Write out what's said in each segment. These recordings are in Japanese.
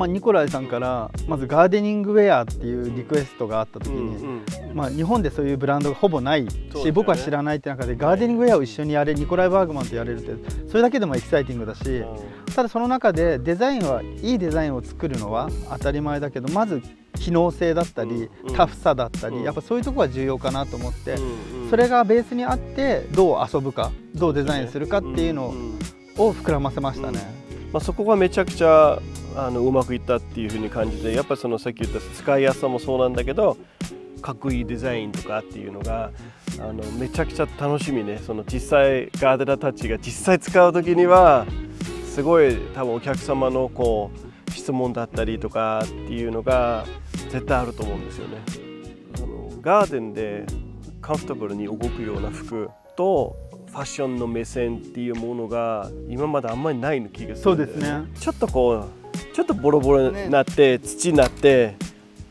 ニコライさんからまずガーデニングウェアっていうリクエストがあった時に、日本でそういうブランドがほぼないし、僕は知らないって中でガーデニングウェアを一緒にやれ、ニコライ・バーグマンとやれるってそれだけでもエキサイティングだし、ただその中でデザインはいいデザインを作るのは当たり前だけど、まず機能性だったりタフさだったり、やっぱそういうところが重要かなと思って、それがベースにあってどう遊ぶか、どうデザインするかっていうのを膨らませましたね。そこがめちゃくちゃうまくいったっていうふうに感じて、やっぱりそのさっき言った使いやすさもそうなんだけど、かっこいいデザインとかっていうのがめちゃくちゃ楽しみね。その実際ガーデナーたちが実際使う時にはすごい多分お客様の質問だったりとかっていうのが絶対あると思うんですよね。ガーデンでカンフォタブルに動くような服とファッションの目線っていうものが今まであんまりない気がする。そうですね。ちょっとボロボロになって、土になって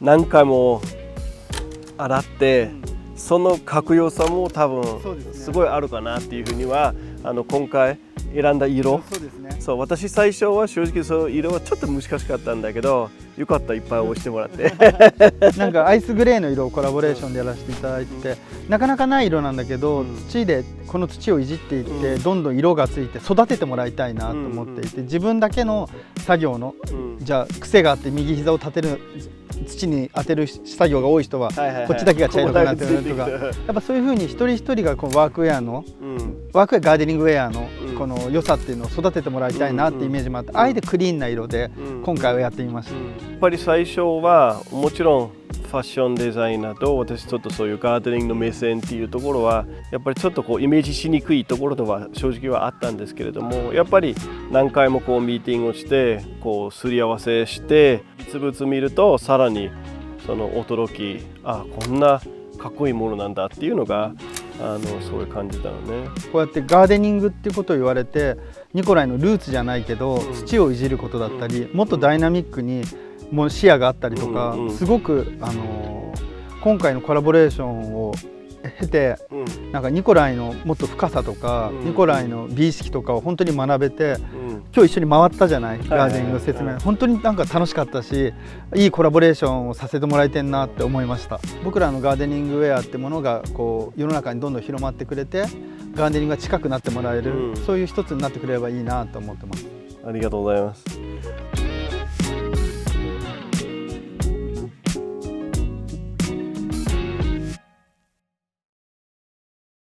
何回も洗って、そのかっこよさも多分すごいあるかなっていうふうには今回選んだ色、そう私最初は正直その色はちょっと難しかったんだけど、よかったいっぱい押してもらってなんかアイスグレーの色をコラボレーションでやらせていただいてて、なかなかない色なんだけど、土でこの土をいじっていってどんどん色がついて育ててもらいたいなと思っていて、自分だけの作業のじゃあ癖があって右膝を立てる土に当てる作業が多い人はこっちだけが茶色くなってるとか、やっぱそういうふうに一人一人がこのワークウェアのワークウェアガーデニングウェアのこの良さっていうのを育ててもらいたいなってイメージもあって、あえてクリーンな色で今回はやってみました。やっぱり最初はもちろんファッションデザイナーと私ちょっとそういうガーデニングの目線っていうところはやっぱりちょっとイメージしにくいところでは正直はあったんですけれども、やっぱり何回もミーティングをしてすり合わせして実物見るとさらにその驚き、こんなかっこいいものなんだっていうのがそういう感じだよね。こうやってガーデニングっていうことを言われて、ニコライのルーツじゃないけど、土をいじることだったり、もっとダイナミックにもう視野があったりとか、すごく今回のコラボレーションを経て、なんかニコライのもっと深さとか、ニコライの美意識とかを本当に学べて、今日一緒に回ったじゃない、ガーデニングの説明、本当になんか楽しかったし、いいコラボレーションをさせてもらえてんなって思いました。僕らのガーデニングウェアってものが世の中にどんどん広まってくれて、ガーデニングが近くなってもらえる、そういう一つになってくれればいいなと思ってます。ありがとうございます。